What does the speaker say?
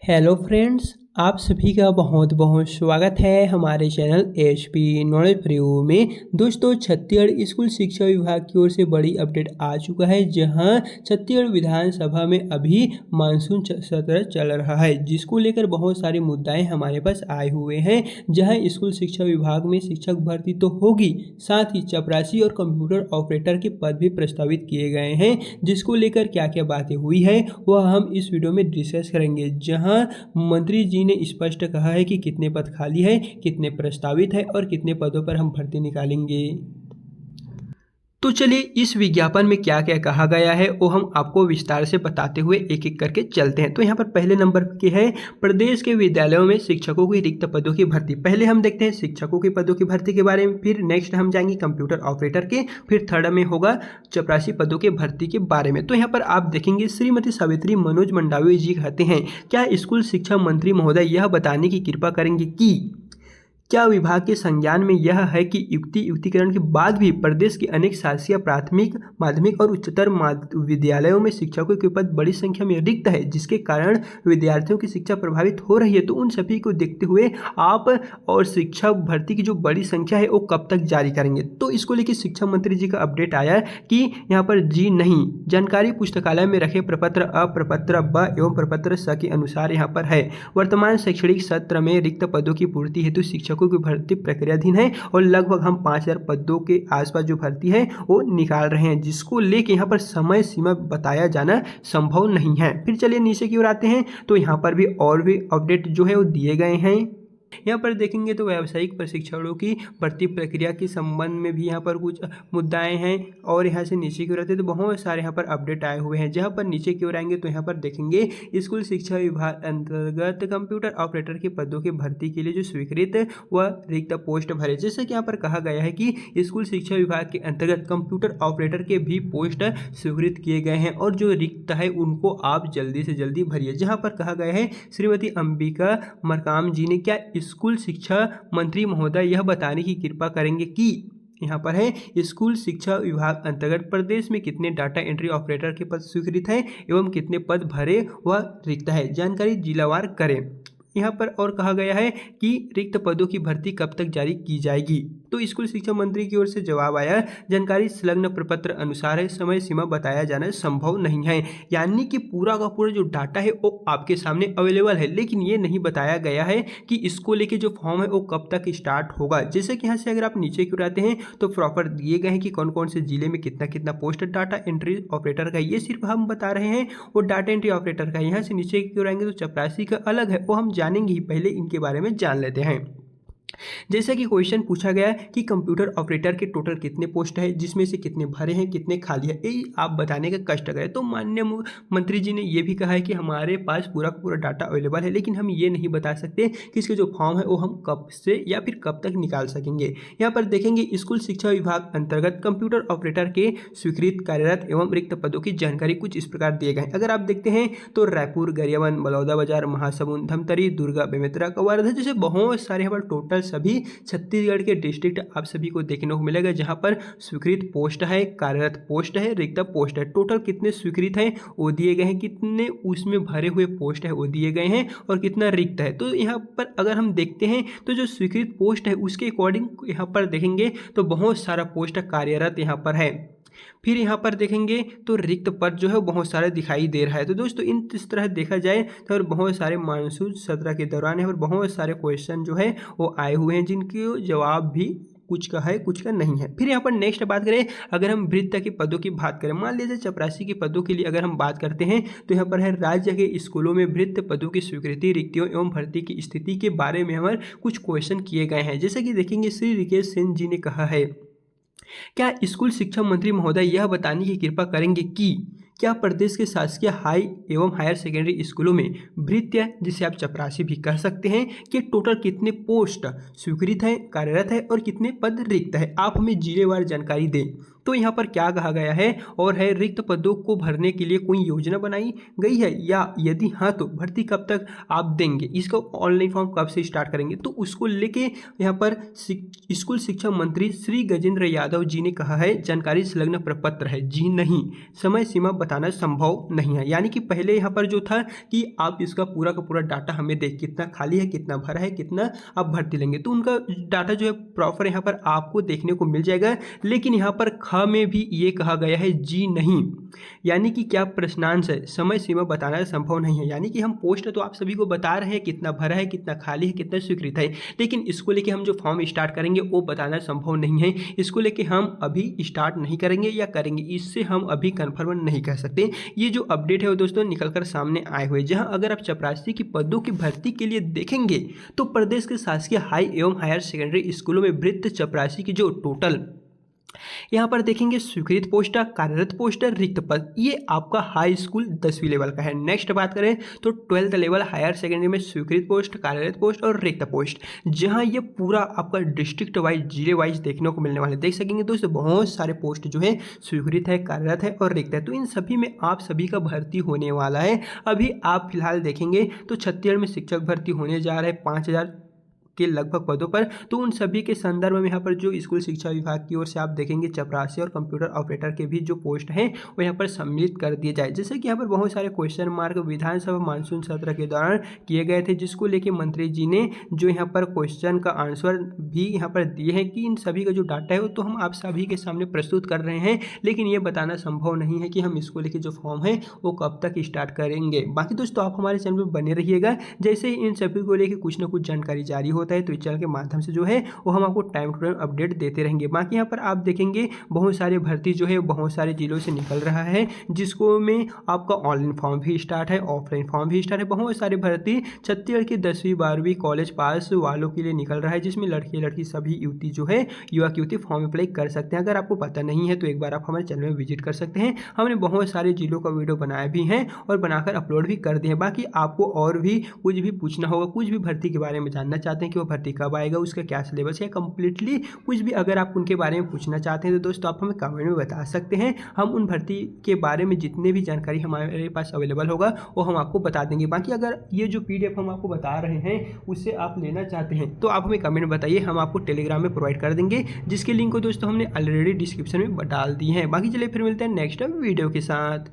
Hello friends, आप सभी का बहुत बहुत स्वागत है हमारे चैनल एचपी नॉलेज रिव्यू में। दोस्तों, छत्तीसगढ़ स्कूल शिक्षा विभाग की ओर से बड़ी अपडेट आ चुका है, जहां छत्तीसगढ़ विधानसभा में अभी मानसून सत्र चल रहा है, जिसको लेकर बहुत सारे मुद्दे हमारे पास आए हुए हैं। जहां स्कूल शिक्षा विभाग में शिक्षक भर्ती तो होगी, साथ ही चपरासी और कंप्यूटर ऑपरेटर के पद भी प्रस्तावित किए गए हैं, जिसको लेकर क्या क्या बातें हुई है वह हम इस वीडियो में डिस्कस करेंगे। जहां मंत्री जी ने स्पष्ट कहा है कि कितने पद खाली है, कितने प्रस्तावित है और कितने पदों पर हम भर्ती निकालेंगे। तो चलिए इस विज्ञापन में क्या क्या कहा गया है वो हम आपको विस्तार से बताते हुए एक एक करके चलते हैं। तो यहाँ पर पहले नंबर के है प्रदेश के विद्यालयों में शिक्षकों की रिक्त पदों की भर्ती। पहले हम देखते हैं शिक्षकों की पदों की भर्ती के बारे में, फिर नेक्स्ट हम जाएंगे कंप्यूटर ऑपरेटर के, फिर थर्ड में होगा चपरासी पदों के भर्ती के बारे में। तो यहाँ पर आप देखेंगे श्रीमती सावित्री मनोज मंडावी जी कहते हैं, क्या स्कूल शिक्षा मंत्री महोदय यह बताने की कृपा करेंगे कि क्या विभाग के संज्ञान में यह है कि युक्तिकरण के बाद भी प्रदेश के अनेक शासकीय प्राथमिक, माध्यमिक और उच्चतर विद्यालयों में शिक्षकों के पद बड़ी संख्या में रिक्त है, जिसके कारण विद्यार्थियों की शिक्षा प्रभावित हो रही है। तो उन सभी को देखते हुए आप और शिक्षा भर्ती की जो बड़ी संख्या है वो कब तक जारी करेंगे। तो इसको लेकर शिक्षा मंत्री जी का अपडेट आया कि यहाँ पर जी नहीं, जानकारी पुस्तकालय में रखे प्रपत्र अ, प्रपत्र ब एवं प्रपत्र स के अनुसार यहाँ पर है। वर्तमान शैक्षणिक सत्र में रिक्त पदों की पूर्ति हेतु शिक्षकों की भर्ती प्रक्रियाधीन है और लगभग हम 5000 पदों के आसपास जो भर्ती है वो निकाल रहे हैं, जिसको लेके यहाँ पर समय सीमा बताया जाना संभव नहीं है। फिर चलिए नीचे की ओर आते हैं, तो यहाँ पर भी और भी अपडेट जो है वो दिए गए हैं। यहाँ पर देखेंगे तो व्यावसायिक प्रशिक्षणों की भर्ती प्रक्रिया के संबंध में भी यहाँ पर कुछ मुद्दाएं हैं और यहाँ से नीचे की ओर आते हैं तो बहुत सारे यहाँ पर अपडेट आए हुए हैं। जहाँ पर नीचे की ओर आएंगे तो यहाँ पर देखेंगे स्कूल शिक्षा विभाग अंतर्गत कंप्यूटर ऑपरेटर के पदों की भर्ती के लिए जो स्वीकृत व रिक्त पोस्ट भरे। जैसे कि यहाँ पर कहा गया है कि स्कूल शिक्षा विभाग के अंतर्गत कंप्यूटर ऑपरेटर के भी पोस्ट स्वीकृत किए गए हैं और जो रिक्त है उनको आप जल्दी से जल्दी भरिए। जहाँ पर कहा गया है श्रीमती अंबिका मरकाम जी ने, क्या स्कूल शिक्षा मंत्री महोदय यह बताने की कृपा करेंगे कि यहाँ पर है स्कूल शिक्षा विभाग अंतर्गत प्रदेश में कितने डाटा एंट्री ऑपरेटर के पद स्वीकृत हैं एवं कितने पद भरे व रिक्त है, जानकारी जिलावार करें। यहाँ पर और कहा गया है कि रिक्त पदों की भर्ती कब तक जारी की जाएगी। तो स्कूल शिक्षा मंत्री की ओर से जवाब आया, जानकारी संलग्न प्रपत्र अनुसार है, समय सीमा बताया जाना संभव नहीं है। यानी कि पूरा का पूरा जो डाटा है वो आपके सामने अवेलेबल है, लेकिन ये नहीं बताया गया है कि इसको लेके जो फॉर्म है वो कब तक स्टार्ट होगा। जैसे कि यहाँ से अगर आप नीचे की ओर आते हैं तो प्रॉपर दिए गए हैं कि कौन कौन से जिले में कितना कितना पोस्ट डाटा एंट्री ऑपरेटर का, ये सिर्फ हम बता रहे हैं वो डाटा एंट्री ऑपरेटर का। यहाँ से नीचे की ओर आएंगे तो चपरासी का अलग है, वो हम जानेंगे ही, पहले इनके बारे में जान लेते हैं। जैसा कि क्वेश्चन पूछा गया कि कंप्यूटर ऑपरेटर के टोटल कितने पोस्ट है, जिसमें से कितने भरे हैं कितने खाली है, ये आप बताने का कष्ट करें। तो माननीय मंत्री जी ने ये भी कहा है कि हमारे पास पूरा का पूरा डाटा अवेलेबल है, लेकिन हम ये नहीं बता सकते कि इसके जो फॉर्म है वो हम कब से या फिर कब तक निकाल सकेंगे। यहाँ पर देखेंगे स्कूल शिक्षा विभाग अंतर्गत कंप्यूटर ऑपरेटर के स्वीकृत कार्यरत एवं रिक्त पदों की जानकारी कुछ इस प्रकार दिए गए। अगर आप देखते हैं तो रायपुर, गरियाबंद, बलौदाबाजार, महासमुंद, धमतरी, दुर्गा, बेमेतरा, कवर्धा जैसे बहुत सारे यहाँ पर टोटल सभी छत्तीसगढ़ के डिस्ट्रिक्ट आप सभी को देखने को मिलेगा, जहां पर स्वीकृत पोस्ट है, कार्यरत पोस्ट है, रिक्त पोस्ट है। टोटल कितने स्वीकृत हैं वो दिए गए हैं, कितने उसमें भरे हुए पोस्ट है वो दिए गए हैं और कितना रिक्त है। तो यहाँ पर अगर हम देखते हैं तो जो स्वीकृत पोस्ट है उसके अकॉर्डिंग यहाँ पर देखेंगे तो बहुत सारा पोस्ट कार्यरत यहाँ पर है। फिर यहाँ पर देखेंगे तो रिक्त पद जो है बहुत सारे दिखाई दे रहा है। तो दोस्तों इस तरह देखा जाए तो बहुत सारे मानसून सत्र के दौरान है और बहुत सारे क्वेश्चन जो है वो आए हुए हैं, जिनके जवाब भी कुछ का है कुछ का नहीं है। फिर यहाँ पर नेक्स्ट बात करें, अगर हम वृत्त के पदों की बात करें, मान लीजिए चपरासी के पदों के लिए अगर हम बात करते हैं तो यहाँ पर है राज्य के स्कूलों में वृत्त पदों की स्वीकृति, रिक्तियों एवं भर्ती की स्थिति के बारे में हमारे कुछ क्वेश्चन किए गए हैं। जैसे कि देखेंगे श्री रिकेश सिंह जी ने कहा है, क्या स्कूल शिक्षा मंत्री महोदय यह बताने की कृपा करेंगे कि क्या प्रदेश के शासकीय हाई एवं हायर सेकेंडरी स्कूलों में भृत्य, जिसे आप चपरासी भी कह सकते हैं, कि टोटल कितने पोस्ट स्वीकृत है, कार्यरत है और कितने पद रिक्त है, आप हमें जिलेवार जानकारी दें। तो यहाँ पर क्या कहा गया है और है रिक्त पदों को भरने के लिए कोई योजना बनाई गई है, या यदि हाँ तो भर्ती कब तक आप देंगे, इसका ऑनलाइन फॉर्म कब से स्टार्ट करेंगे। तो उसको लेके यहाँ पर स्कूल शिक्षा मंत्री श्री गजेंद्र यादव जी ने कहा है जानकारी संलग्न प्रपत्र है, जी नहीं, समय सीमा बताना संभव नहीं है। यानी कि पहले यहाँ पर जो था कि आप इसका पूरा का पूरा डाटा हमें दे, कितना खाली है, कितना भरा है, कितना आप भर्ती लेंगे, तो उनका डाटा जो है प्रॉपर यहाँ पर आपको देखने को मिल जाएगा। लेकिन यहाँ पर ख में भी ये कहा गया है जी नहीं, यानी कि क्या प्रश्नांश है, समय सीमा बताना संभव नहीं है। यानी कि हम पोस्ट तो आप सभी को बता रहे हैं कितना भरा है, कितना खाली है, कितना स्वीकृत है, लेकिन इसको लेके हम जो फॉर्म स्टार्ट करेंगे वो बताना संभव नहीं है। इसको लेके हम अभी स्टार्ट नहीं करेंगे या करेंगे, इससे हम अभी कन्फर्म नहीं कर सकते। ये जो अपडेट है वो दोस्तों निकल कर सामने आए हुए, जहां अगर आप चपरासी की पदों की भर्ती के लिए देखेंगे तो प्रदेश के शासकीय हाई एवं हायर सेकेंडरी स्कूलों में वृत्त चपरासी की जो टोटल यहाँ पर देखेंगे स्वीकृत पोस्ट, कार्यरत पोस्ट, रिक्त पद, ये आपका हाई स्कूल 10वीं लेवल का है। नेक्स्ट बात करें तो 12th लेवल हायर सेकेंडरी में स्वीकृत पोस्ट, कार्यरत पोस्ट और रिक्त पोस्ट, जहां ये पूरा आपका डिस्ट्रिक्ट वाइज, जिले वाइज देखने को मिलने वाले। देख सकेंगे दोस्तों बहुत सारे पोस्ट जो है स्वीकृत है, कार्यरत है और रिक्त है, तो इन सभी में आप सभी का भर्ती होने वाला है। अभी आप फिलहाल देखेंगे तो छत्तीसगढ़ में शिक्षक भर्ती होने जा रहे हैं 5000 के लगभग पदों पर। तो उन सभी के संदर्भ में यहाँ पर जो स्कूल शिक्षा विभाग की ओर से आप देखेंगे चपरासी और कंप्यूटर ऑपरेटर के भी जो पोस्ट हैं वो यहाँ पर सम्मिलित कर दिए जाए। जैसे कि यहाँ पर बहुत सारे क्वेश्चन मार्क विधानसभा मानसून सत्र के दौरान किए गए थे, जिसको लेके मंत्री जी ने जो यहाँ पर क्वेश्चन का आंसर भी यहाँ पर दिए हैं कि इन सभी का जो डाटा है वो तो हम आप सभी के सामने प्रस्तुत कर रहे हैं, लेकिन ये बताना संभव नहीं है कि हम इसको लेके जो फॉर्म है वो कब तक स्टार्ट करेंगे। बाकी दोस्तों आप हमारे चैनल पर बने रहिएगा, जैसे ही इन सभी को लेके कुछ ना कुछ जानकारी जारी होता है तो इस चैनल के माध्यम से जो है वो हम आपको टाइम टू टाइम अपडेट देते रहेंगे। बाकी यहाँ पर आप देखेंगे बहुत सारे भर्ती जो है बहुत सारे जिलों से निकल रहा है, जिसको में आपका ऑनलाइन फॉर्म भी स्टार्ट है, ऑफलाइन फॉर्म भी स्टार्ट है। बहुत सारे भर्ती छत्तीसगढ़ की 10वीं 12वीं कॉलेज पास वालों के लिए निकल रहा है, जिसमें लड़के लड़की सभी युवती जो है युवक युवती फॉर्म अप्लाई कर सकते हैं। अगर आपको पता नहीं है तो एक बार आप हमारे चैनल में विजिट कर सकते हैं, हमने बहुत सारे जिलों का वीडियो बनाया भी है और बनाकर अपलोड भी कर दिए हैं। बाकी आपको और भी कुछ भी पूछना होगा, कुछ भी भर्ती के बारे में जानना चाहते हैं कि वो भर्ती कब आएगा, उसका क्या सिलेबस है, कंप्लीटली कुछ भी अगर आप उनके बारे में पूछना चाहते हैं तो दोस्तों आप हमें कमेंट में बता सकते हैं। हम उन भर्ती के बारे में जितने भी जानकारी हमारे पास अवेलेबल होगा वो हम आपको बता देंगे। बाकी अगर ये जो PDF हम आपको बता रहे हैं उससे आप लेना चाहते हैं तो आप हमें कमेंट बताइए, हम आपको टेलीग्राम में प्रोवाइड कर देंगे, जिसके लिंक को दोस्तों हमने ऑलरेडी डिस्क्रिप्शन में डाल दी है। बाकी चलिए फिर मिलते हैं नेक्स्ट वीडियो के साथ।